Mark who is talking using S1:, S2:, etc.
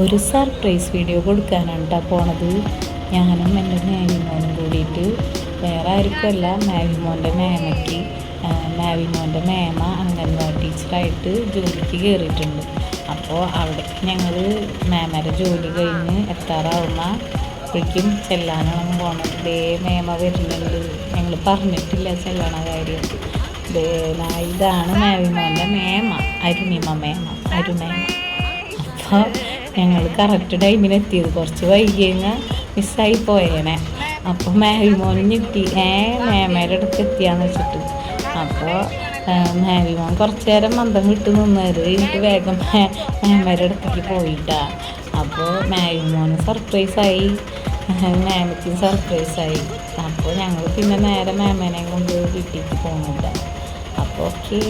S1: ഒരു surprise video കൊടുക്കാനാണ് കേട്ടോ പോണത്. ഞാനും എൻ്റെ മാവിമോനും കൂടിയിട്ട്, വേറെ ആർക്കുമല്ല, മാവിമോൻ്റെ മേമയ്ക്ക്. മാവിമോൻ്റെ മേമ അംഗൻവാടി ടീച്ചറായിട്ട് ജോലിക്ക് കയറിയിട്ടുണ്ട്. അപ്പോൾ അവിടേക്ക് ഞങ്ങൾ മേമയുടെ ജോലി കഴിഞ്ഞ് എത്താറാവുമ്പോഴേക്കും ചെല്ലാനാണ് പോണത്. മേമ വരുന്നുണ്ട്, ഞങ്ങൾ പറഞ്ഞിട്ടില്ല ചെല്ലണ കാര്യം. ഇതാണ് മാവിമോൻ്റെ മേമ, അരുമേമ. അപ്പോൾ ഞങ്ങൾ കറക്റ്റ് ടൈമിന് എത്തിയത്, കുറച്ച് വൈകി കഴിഞ്ഞാൽ മിസ്സായി പോയേനെ. അപ്പോൾ മാവിമോൻ ഞെട്ടി, മേമയുടെ അടുത്ത് എത്തിയാന്ന് വെച്ചിട്ട്. അപ്പോൾ മാവിമോൻ കുറച്ച് നേരം മന്ദം വിട്ട് നിന്നത് കഴിഞ്ഞിട്ട് വേഗം മേമയുടെ അടുത്തേക്ക് പോയിട്ടാ. അപ്പോൾ മാവിമോന് സർപ്രൈസായി, മാമയ്ക്കും സർപ്രൈസായി. അപ്പോൾ ഞങ്ങൾ പിന്നെ നേരെ മേമേനെ കൊണ്ട് വീട്ടിലേക്ക് പോകുന്നില്ല. അപ്പോൾ ഓക്കെ.